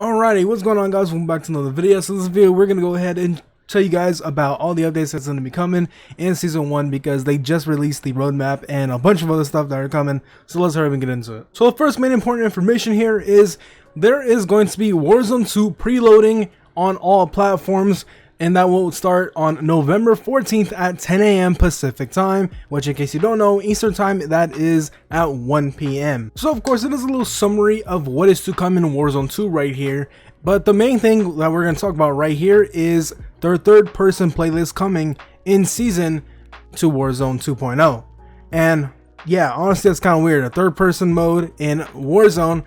Alrighty, what's going on, guys? Welcome back to another video. So this video, we're gonna go ahead and tell you guys about all the updates that's gonna be coming in season 1 because they just released the roadmap and a bunch of other stuff that are coming. So let's hurry up and get into it. So the first main important information here is there is going to be Warzone 2 preloading on all platforms, and that will start on November 14th at 10 a.m. Pacific time, which, in case you don't know, Eastern time, that is at 1 p.m. So of course it is a little summary of what is to come in Warzone 2 right here, but the main thing that we're going to talk about right here is their third person playlist coming in season to Warzone 2.0. And yeah, honestly, that's kind of weird, a third person mode in Warzone.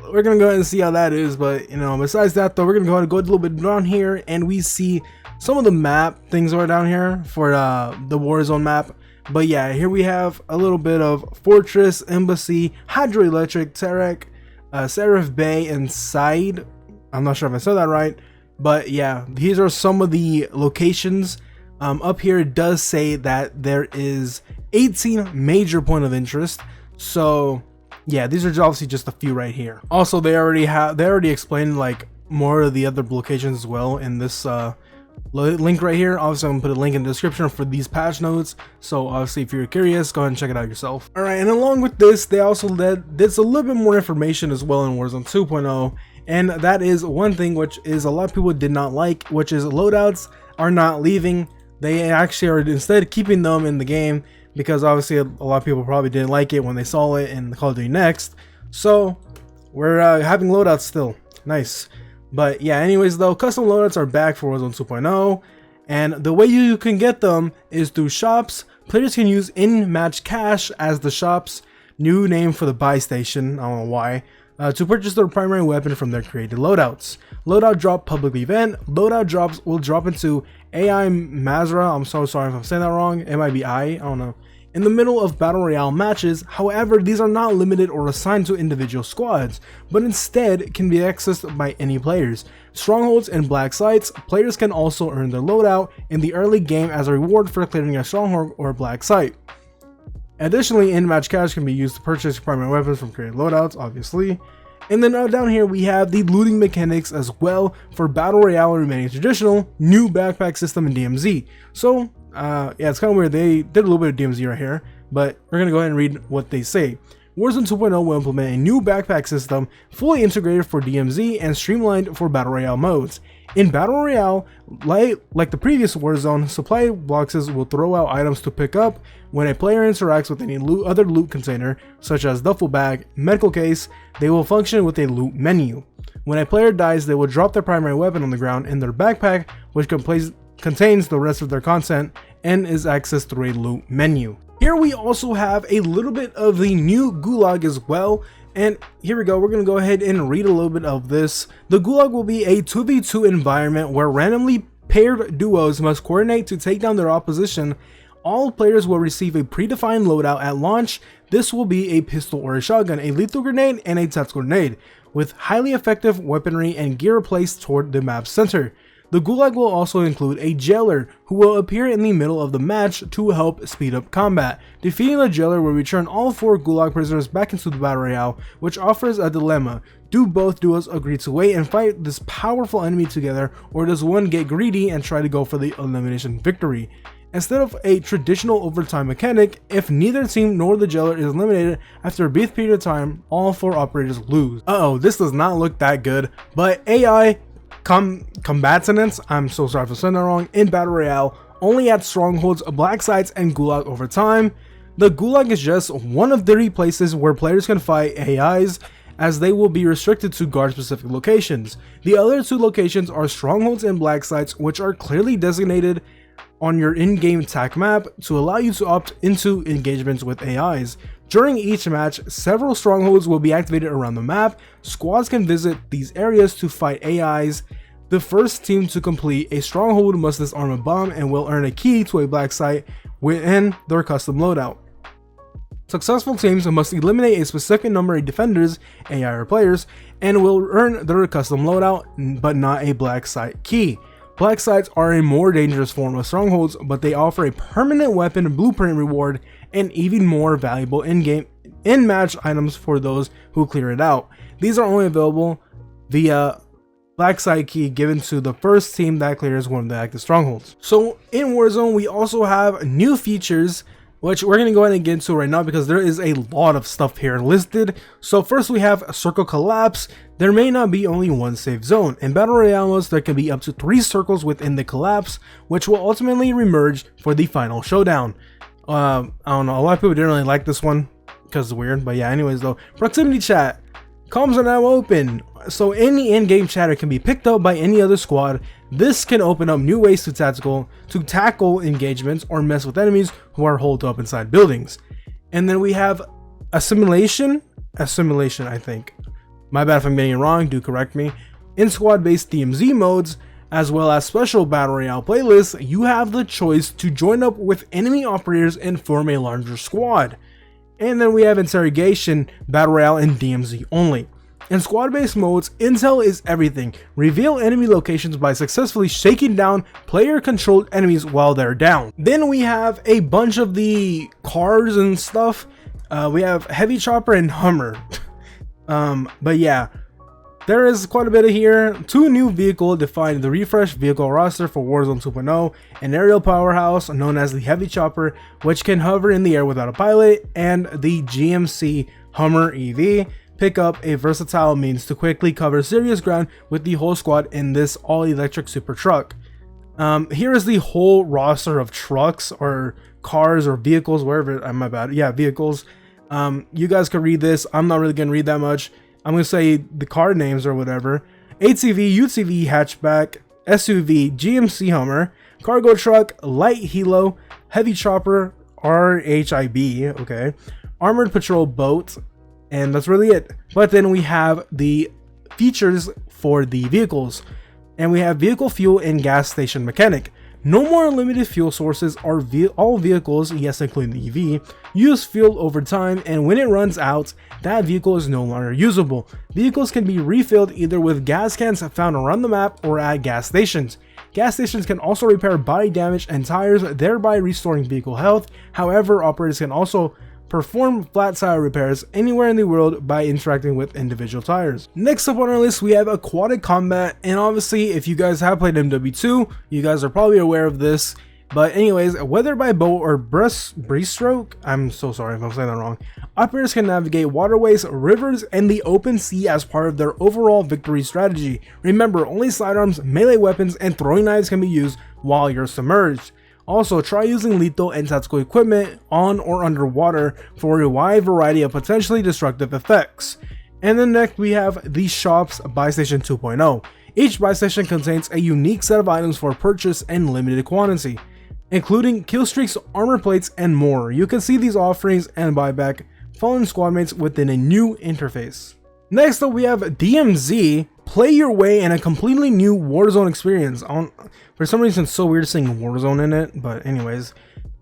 We're gonna go ahead and see how that is, but you know, besides that though, we're gonna go ahead and go a little bit down here and we see some of the map things are down here for the Warzone map. But yeah, here we have a little bit of Fortress, Embassy, Hydroelectric, Tarek, Seraph Bay, and Side. I'm not sure if I said that right, but yeah, these are some of the locations. Up here it does say that there is 18 major point of interest, so yeah, these are obviously just a few right here. Also, they already explained like more of the other locations as well in this link right here. Obviously, I'm gonna put a link in the description for these patch notes, so obviously if you're curious, go ahead and check it out yourself. All right, and along with this, they also there's a little bit more information as well in Warzone 2.0, and that is one thing which is a lot of people did not like, which is loadouts are not leaving. They actually are instead keeping them in the game, because obviously a lot of people probably didn't like it when they saw it in Call of Duty Next. So we're having loadouts still. Nice. But yeah, anyways though, custom loadouts are back for Warzone 2.0, and the way you can get them is through shops. Players can use in-match cash as the shop's new name for the buy station, I don't know why, to purchase their primary weapon from their created loadouts. Loadout drop public event. Loadout drops will drop into AI Mazra, I'm so sorry if I'm saying that wrong, it might be I don't know, in the middle of battle royale matches. However, these are not limited or assigned to individual squads, but instead can be accessed by any players. Strongholds and black sites, players can also earn their loadout in the early game as a reward for clearing a stronghold or black site. Additionally, in-match cash can be used to purchase primary weapons from created loadouts, obviously. And then down here we have the looting mechanics as well for battle royale remaining traditional, new backpack system in DMZ. So yeah, it's kind of weird, they did a little bit of DMZ right here, but we're gonna go ahead and read what they say. Warzone 2.0 will implement a new backpack system fully integrated for DMZ and streamlined for battle royale modes. In battle royale, like the previous Warzone, supply boxes will throw out items to pick up when a player interacts with any other loot container, such as duffel bag, medical case. They will function with a loot menu. When a player dies, they will drop their primary weapon on the ground in their backpack, which contains the rest of their content and is accessed through a loot menu. Here we also have a little bit of the new Gulag as well, and here we go, we're going to go ahead and read a little bit of this. The Gulag will be a 2v2 environment where randomly paired duos must coordinate to take down their opposition. All players will receive a predefined loadout at launch. This will be a pistol or a shotgun, a lethal grenade, and a tactical grenade, with highly effective weaponry and gear placed toward the map's center. The Gulag will also include a jailer who will appear in the middle of the match to help speed up combat. Defeating the jailer will return all 4 Gulag prisoners back into the battle royale, which offers a dilemma. Do both duos agree to wait and fight this powerful enemy together, or does one get greedy and try to go for the elimination victory? Instead of a traditional overtime mechanic, if neither team nor the jailer is eliminated after a brief period of time, all 4 operators lose. This does not look that good, but AI combatants, I'm so sorry for saying that wrong, in battle royale only at strongholds, black sites, and Gulag over time. The Gulag is just one of 30 places where players can fight AIs, as they will be restricted to guard specific locations. The other 2 locations are strongholds and black sites, which are clearly designated on your in-game attack map to allow you to opt into engagements with AIs. During each match, several strongholds will be activated around the map. Squads can visit these areas to fight AIs. The first team to complete a stronghold must disarm a bomb and will earn a key to a black site within their custom loadout. Successful teams must eliminate a specific number of defenders, AI or players, and will earn their custom loadout, but not a black site key. Black sites are a more dangerous form of strongholds, but they offer a permanent weapon blueprint reward and even more valuable in-match items for those who clear it out. These are only available via black site key given to the first team that clears one of the active strongholds. So in Warzone, we also have new features, which we're going to go ahead and get into right now because there is a lot of stuff here listed. So first we have circle collapse. There may not be only one safe zone. In Battle Royale modes, there can be up to 3 circles within the collapse, which will ultimately remerge for the final showdown. I don't know, a lot of people didn't really like this one because it's weird, but yeah, anyways though. Proximity chat. Comms are now open, so any in-game chatter can be picked up by any other squad. This can open up new ways to tackle engagements or mess with enemies who are holed up inside buildings. And then we have assimilation, I think. My bad if I'm getting it wrong, do correct me. In squad-based DMZ modes, as well as special Battle Royale playlists, you have the choice to join up with enemy operators and form a larger squad. And then we have interrogation, Battle Royale, and DMZ only. In squad-based modes, intel is everything. Reveal enemy locations by successfully shaking down player-controlled enemies while they're down. Then we have a bunch of the cars and stuff. We have Heavy Chopper and Hummer. But yeah, there is quite a bit of here. 2 new vehicles define the refreshed vehicle roster for Warzone 2.0. An aerial powerhouse known as the Heavy Chopper, which can hover in the air without a pilot, and the GMC Hummer EV. Pick up a versatile means to quickly cover serious ground with the whole squad in this all-electric super truck. Here is the whole roster of trucks or cars or vehicles, wherever, my bad, yeah, vehicles. You guys can read this. I'm not really gonna read that much. I'm gonna say the car names or whatever. ATV, UTV, hatchback, SUV, GMC Hummer, cargo truck, light helo, heavy chopper, RHIB, okay, armored patrol boat, and that's really it. But then we have the features for the vehicles, and we have vehicle fuel and gas station mechanic. No more unlimited fuel sources. All vehicles, yes including the EV, use fuel over time, and when it runs out, that vehicle is no longer usable. Vehicles can be refilled either with gas cans found around the map or at gas stations. Gas stations can also repair body damage and tires, thereby restoring vehicle health. However, operators can also perform flat tire repairs anywhere in the world by interacting with individual tires. Next up on our list, we have aquatic combat, and obviously if you guys have played MW2, you guys are probably aware of this. But anyways, whether by boat or breaststroke, I'm so sorry if I'm saying that wrong, operators can navigate waterways, rivers, and the open sea as part of their overall victory strategy. Remember, only sidearms, melee weapons, and throwing knives can be used while you're submerged. Also, try using lethal and tactical equipment on or underwater for a wide variety of potentially destructive effects. And then next we have the Shop's Buy Station 2.0. Each buy station contains a unique set of items for purchase in limited quantity, including kill streaks, armor plates, and more. You can see these offerings and buyback fallen squadmates within a new interface. Next up we have DMZ. Play your way in a completely new Warzone experience. For some reason it's so weird saying Warzone in it, but anyways.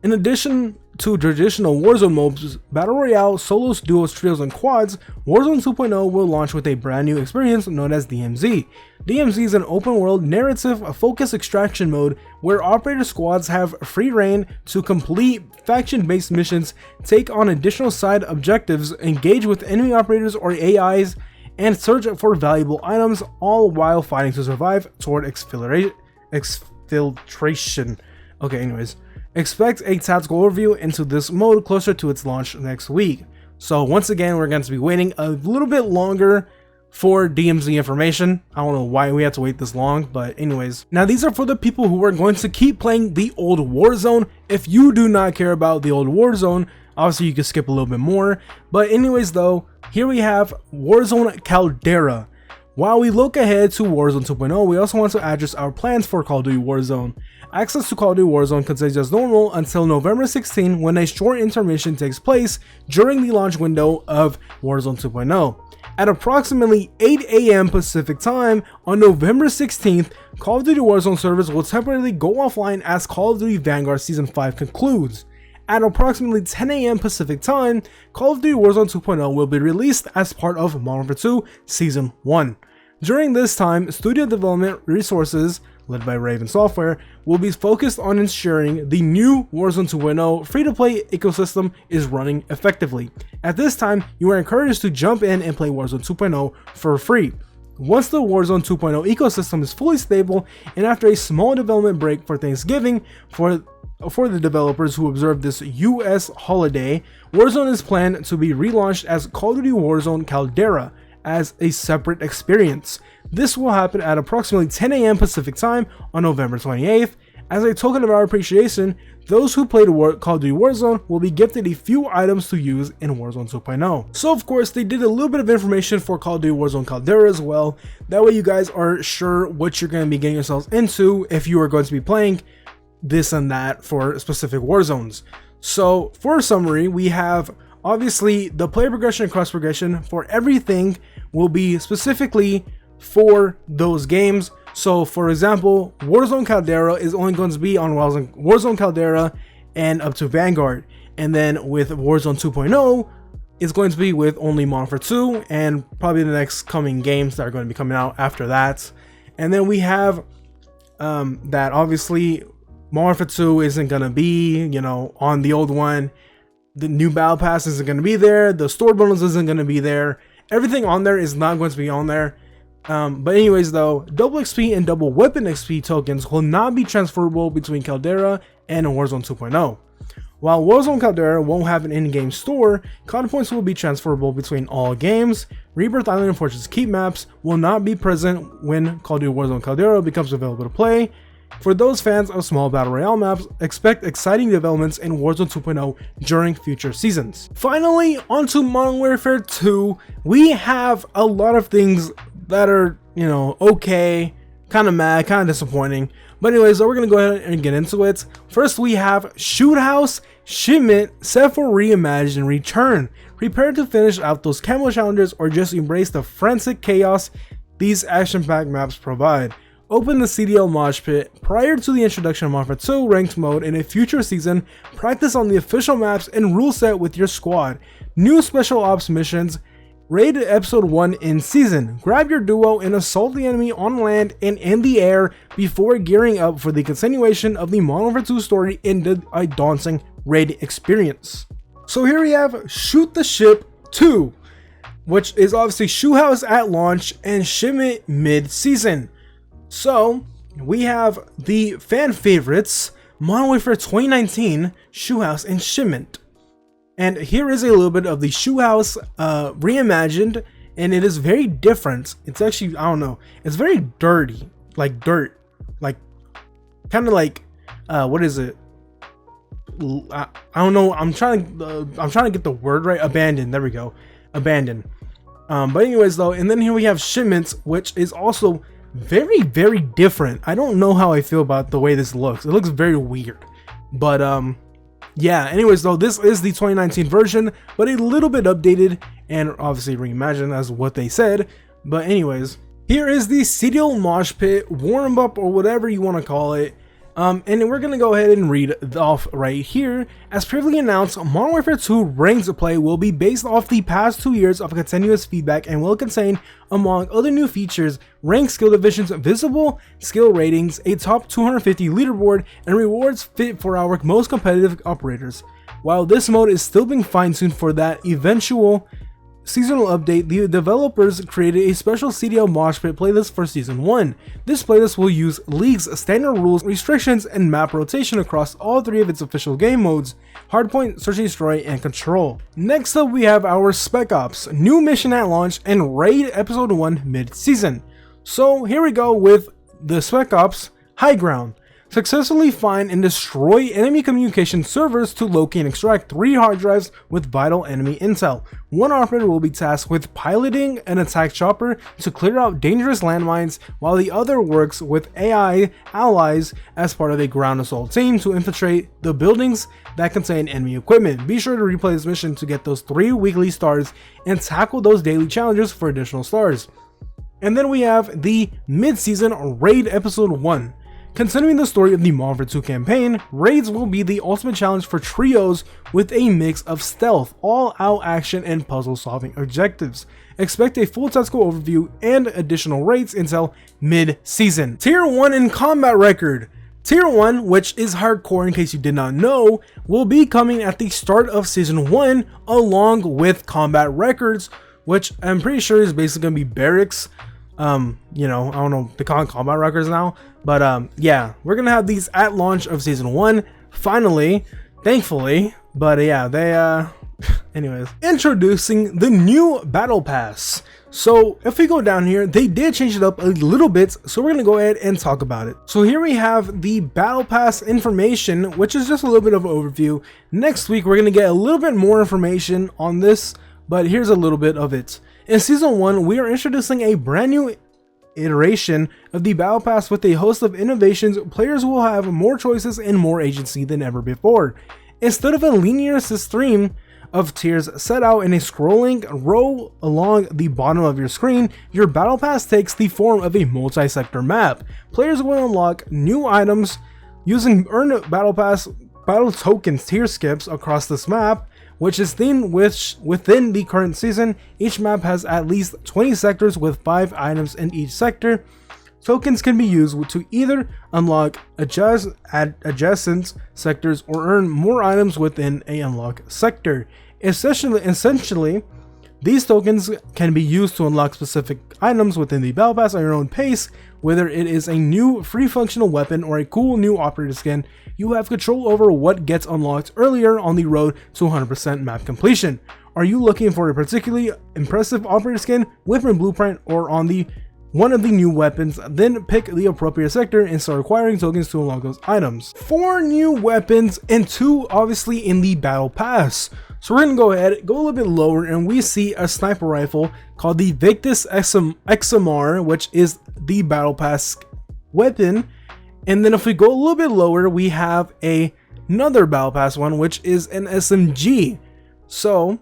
In addition to traditional Warzone modes, Battle Royale, solos, duos, trios, and quads, Warzone 2.0 will launch with a brand new experience known as DMZ. DMZ is an open world narrative focused extraction mode where operator squads have free reign to complete faction-based missions, take on additional side objectives, engage with enemy operators or AIs, and search for valuable items, all while fighting to survive toward exfiltration. Okay, anyways. Expect a tactical overview into this mode closer to its launch next week. So once again, we're going to be waiting a little bit longer for DMZ information. I don't know why we have to wait this long, but anyways. Now these are for the people who are going to keep playing the old Warzone. If you do not care about the old Warzone, obviously you can skip a little bit more. But anyways though, here we have Warzone Caldera. While we look ahead to Warzone 2.0, we also want to address our plans for Call of Duty Warzone. Access to Call of Duty Warzone continues as normal until November 16, when a short intermission takes place during the launch window of Warzone 2.0. At approximately 8 AM Pacific time on November 16th, Call of Duty Warzone servers will temporarily go offline as Call of Duty Vanguard Season 5 concludes. At approximately 10 AM Pacific time, Call of Duty Warzone 2.0 will be released as part of Modern Warfare 2 Season 1. During this time, studio development resources, led by Raven Software, will be focused on ensuring the new Warzone 2.0 free-to-play ecosystem is running effectively. At this time, you are encouraged to jump in and play Warzone 2.0 for free. Once the Warzone 2.0 ecosystem is fully stable, and after a small development break for Thanksgiving for the developers who observed this US holiday, Warzone is planned to be relaunched as Call of Duty Warzone Caldera as a separate experience. This will happen at approximately 10 a.m. Pacific time on November 28th. As a token of our appreciation, those who played Call of Duty Warzone will be gifted a few items to use in Warzone 2.0. So of course, they did a little bit of information for Call of Duty Warzone Caldera as well. That way you guys are sure what you're going to be getting yourselves into if you are going to be playing this and that for specific war zones. So for a summary, we have obviously the player progression and cross progression for everything will be specifically for those games. So for example, Warzone Caldera is only going to be on Warzone Caldera and up to Vanguard. And then with Warzone 2.0, it's going to be with only Modern Warfare 2 and probably the next coming games that are going to be coming out after that. And then we have that obviously Modern Warfare 2 isn't going to be, you know, on the old one. The new Battle Pass isn't going to be there. The store bundles isn't going to be there. Everything on there is not going to be on there. But anyways though, double XP and double weapon XP tokens will not be transferable between Caldera and Warzone 2.0. While Warzone Caldera won't have an in-game store, COD points will be transferable between all games. Rebirth Island and Fortress Keep maps will not be present when Call of Duty Warzone Caldera becomes available to play. For those fans of small battle royale maps, expect exciting developments in Warzone 2.0 during future seasons. Finally, onto Modern Warfare 2, we have a lot of things that are, you know, okay, kind of mad, kind of disappointing. But anyways, so we're going to go ahead and get into it. First, we have SHOOTHOUSE Shipment set for Reimagine Return. Prepare to finish out those camo challenges or just embrace the frantic chaos these action-packed maps provide. Open the CDL Mosh Pit. Prior to the introduction of Modern Warfare 2 ranked mode in a future season, practice on the official maps and rule set with your squad. New special ops missions. Raid episode 1 in season. Grab your duo and assault the enemy on land and in the air before gearing up for the continuation of the Modern Warfare 2 story in a daunting raid experience. So here we have Shoot the Ship 2, which is obviously SHOOTHOUSE at launch and Shipment mid-season. So we have the fan favorites, Modern Warfare 2019, SHOOTHOUSE, and Shipment. And here is a little bit of the SHOOTHOUSE reimagined, and it is very different. It's actually, I don't know, it's very dirty, like dirt, like kind of like what is it? I don't know. I'm trying to get the word right. Abandoned. There we go. Abandoned. But anyways though, and then here we have Shipments, which is also very, very different. I don't know how I feel about the way this looks. It looks very weird, but yeah, anyways though, this is the 2019 version, but a little bit updated and obviously reimagined as what they said. But anyways, here is the CDL Mosh Pit warm up, or whatever you want to call it. And we're gonna go ahead and read off right here. As previously announced, Modern Warfare 2 ranked play will be based off the past 2 years of continuous feedback and will contain, among other new features, ranked skill divisions, visible skill ratings, a top 250 leaderboard, and rewards fit for our most competitive operators. While this mode is still being fine-tuned for that eventual seasonal update, the developers created a special CDL Mosh Pit playlist for Season 1. This playlist will use League's standard rules, restrictions, and map rotation across all 3 of its official game modes: Hardpoint, Search and Destroy, and Control. Next up, we have our Spec Ops, new mission at launch, and Raid Episode 1 mid-season. So here we go with the Spec Ops High Ground. Successfully find and destroy enemy communication servers to locate and extract 3 hard drives with vital enemy intel. One operator will be tasked with piloting an attack chopper to clear out dangerous landmines, while the other works with AI allies as part of a ground assault team to infiltrate the buildings that contain enemy equipment. Be sure to replay this mission to get those 3 weekly stars and tackle those daily challenges for additional stars. And then we have the mid-season Raid Episode 1. Continuing the story of the Modern Warfare 2 campaign, raids will be the ultimate challenge for trios with a mix of stealth, all-out action, and puzzle-solving objectives. Expect a full tactical overview and additional raids until mid-season. Tier 1 in combat record. Tier 1, which is hardcore in case you did not know, will be coming at the start of Season 1 along with combat records, which I'm pretty sure is basically going to be barracks. You know, I don't know, they call it combat records now, but yeah, we're gonna have these at launch of season 1 finally, thankfully. But yeah, they anyways, introducing the new battle pass. So if we go down here, they did change it up a little bit, so we're gonna go ahead and talk about it. So here we have the battle pass information, which is just a little bit of an overview. Next week we're gonna get a little bit more information on this, but here's a little bit of it. In season 1, we are introducing a brand new iteration of the battle pass with a host of innovations. Players will have more choices and more agency than ever before. Instead of a linear stream of tiers set out in a scrolling row along the bottom of your screen, your battle pass takes the form of a multi-sector map. Players will unlock new items using earned battle pass battle tokens tier skips across this map, which is themed within the current season. Each map has at least 20 sectors with 5 items in each sector. Tokens can be used to either unlock adjacent sectors or earn more items within a unlocked sector. Essentially, these tokens can be used to unlock specific items within the battle pass at your own pace. Whether it is a new free functional weapon or a cool new operator skin, you have control over what gets unlocked earlier on the road to 100% map completion. Are you looking for a particularly impressive operator skin, weapon blueprint, or on the one of the new weapons? Then pick the appropriate sector and start acquiring tokens to unlock those items. 4 new weapons and 2 obviously in the battle pass. So we're gonna go ahead, go a little bit lower, and we see a sniper rifle called the Victus XMR, which is the battle pass weapon. And then if we go a little bit lower, we have another battle pass one, which is an SMG. So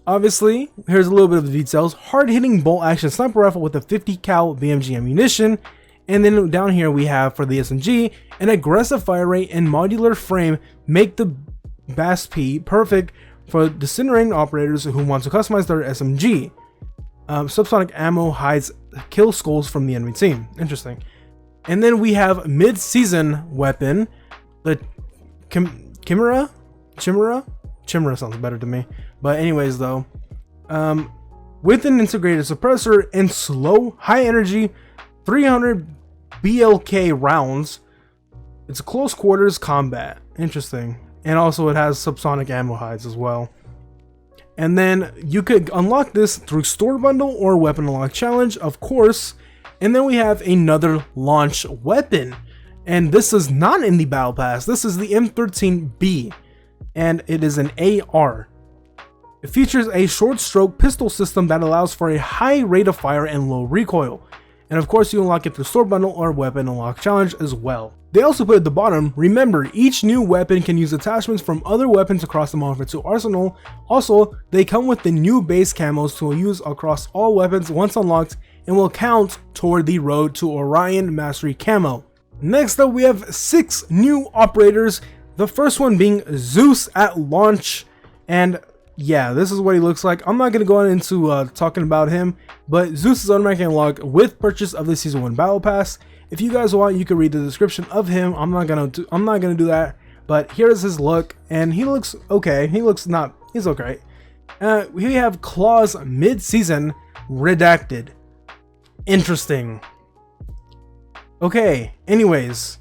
obviously, here's a little bit of the details. Hard-hitting bolt-action sniper rifle with a 50 cal BMG ammunition. And then down here we have, for the SMG, an aggressive fire rate and modular frame make the BAS-P perfect for disintegrating operators who want to customize their SMG. Subsonic ammo hides kill skulls from the enemy team. Interesting. And then we have mid-season weapon, the Chimera sounds better to me. But anyways though, with an integrated suppressor and slow, high energy, 300 BLK rounds, it's a close quarters combat. Interesting. And also it has subsonic ammo hides as well. And then you could unlock this through store bundle or weapon unlock challenge, of course. And then we have another launch weapon, and this is not in the battle pass. This is the M13B, and it is an AR. It features a short stroke pistol system that allows for a high rate of fire and low recoil. And of course you unlock it through store bundle or weapon unlock challenge as well. They also put at the bottom, remember, each new weapon can use attachments from other weapons across the Modern Warfare 2 arsenal. Also, they come with the new base camos to use across all weapons once unlocked and will count toward the road to Orion Mastery camo. Next up, we have 6 new operators. The first one being Zeus at launch, and yeah, this is what he looks like. I'm not going to go into talking about him, but Zeus is automatically unlocked with purchase of the Season 1 Battle Pass. If you guys want, you can read the description of him. I'm not gonna do that. But here's his look, and he looks okay. He's okay. We have Claws mid-season redacted. Interesting. Okay. Anyways,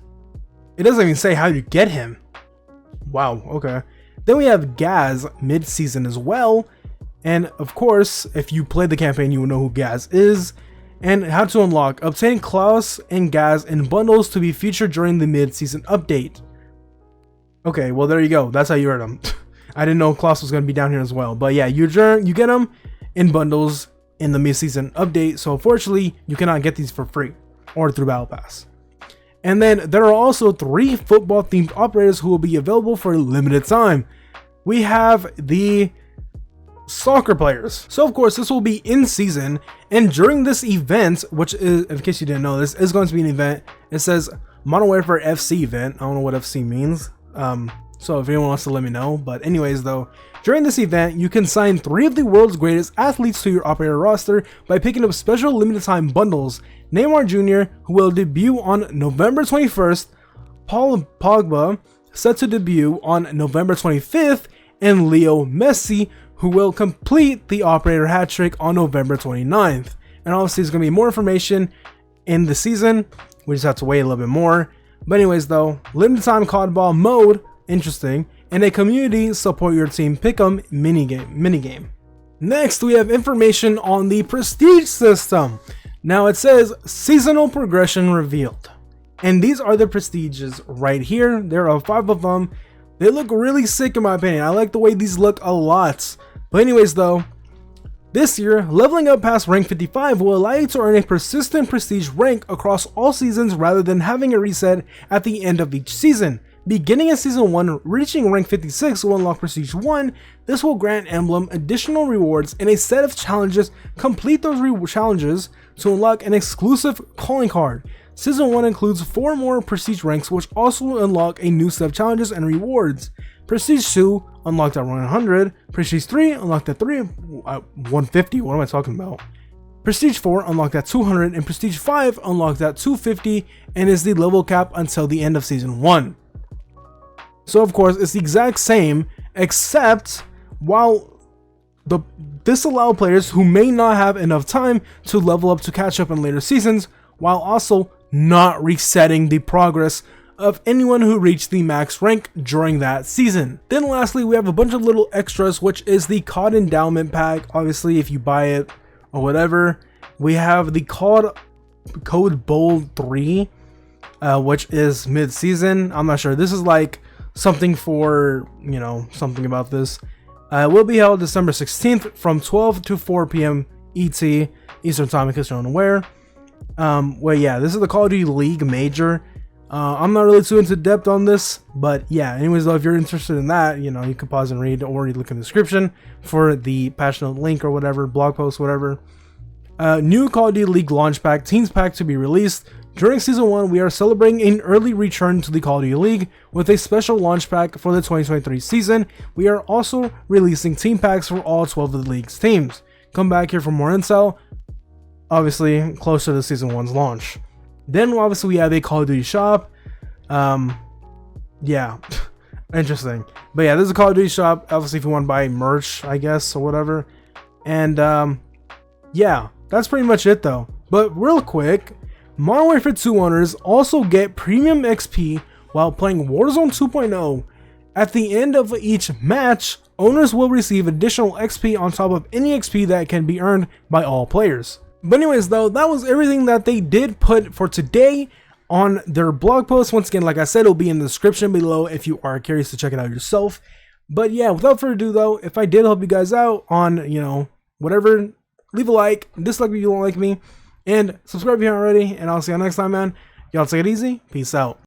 it doesn't even say how you get him. Wow. Okay. Then we have Gaz mid-season as well, and of course, if you played the campaign, you will know who Gaz is. And how to unlock. Obtain Klaus and Gaz in bundles to be featured during the mid-season update. Okay, well there you go. That's how you earn them. I didn't know Klaus was going to be down here as well. But yeah, you get them in bundles in the mid-season update. So unfortunately, you cannot get these for free or through Battle Pass. And then there are also 3 football-themed operators who will be available for a limited time. We have the soccer players. So of course this will be in season, and during this event, which is, in case you didn't know, this is going to be an event. It says Modern Warfare FC event. I don't know what FC means, so if anyone wants to let me know. But anyways though, during this event you can sign 3 of the world's greatest athletes to your operator roster by picking up special limited time bundles. Neymar Jr., who will debut on November 21st, Paul Pogba, set to debut on November 25th, and Leo Messi, who will complete the operator hat trick on November 29th. and obviously there's going to be more information in the season. We just have to wait a little bit more. But anyways though, limited time COD ball mode, interesting, and a community support your team pick'em minigame. Next, we have information on the prestige system. Now it says seasonal progression revealed, and these are the prestiges right here. There are 5 of them. They look really sick in my opinion. I like the way these look a lot. But anyways though, this year, leveling up past rank 55 will allow you to earn a persistent prestige rank across all seasons rather than having a reset at the end of each season. Beginning in Season 1, reaching rank 56 will unlock Prestige 1. This will grant Emblem additional rewards and a set of challenges. Complete those challenges to unlock an exclusive calling card. Season 1 includes 4 more Prestige ranks, which also unlock a new set of challenges and rewards. Prestige 2 unlocked at 100, Prestige 3 unlocked at 150, what am I talking about? Prestige 4 unlocked at 200, and Prestige 5 unlocked at 250, and is the level cap until the end of Season 1. So of course, it's the exact same, except while this allows players who may not have enough time to level up to catch up in later seasons, while also not resetting the progress of anyone who reached the max rank during that season. Then lastly, we have a bunch of little extras, which is the COD endowment pack. Obviously, if you buy it or whatever, we have the code bold 3, which is mid-season. I'm not sure. This is like something for, you know, something about this. It will be held December 16th from 12 to 4 p.m. ET, Eastern Time, in case you're unaware. Well, yeah, this is the Call of Duty League Major. I'm not really too into depth on this, but yeah, anyways though, if you're interested in that, you know, you can pause and read, or you look in the description for the patch note link or whatever, blog post, whatever. New Call of Duty League launch pack, Teams pack to be released. During Season 1, we are celebrating an early return to the Call of Duty League with a special launch pack for the 2023 season. We are also releasing team packs for all 12 of the league's teams. Come back here for more intel, obviously closer to Season 1's launch. Then obviously we have a Call of Duty shop. Yeah, interesting. But yeah, this is a Call of Duty shop. Obviously, if you want to buy merch, I guess, or whatever. And yeah, that's pretty much it though. But real quick, Modern Warfare 2 owners also get premium XP while playing Warzone 2.0. At the end of each match, owners will receive additional XP on top of any XP that can be earned by all players. But anyways though, that was everything that they did put for today on their blog post. Once again, like I said, it'll be in the description below if you are curious to check it out yourself. But yeah, without further ado though, if I did help you guys out on, you know, whatever, leave a like, dislike if you don't like me, and subscribe if you haven't already, and I'll see you next time, man. Y'all take it easy. Peace out.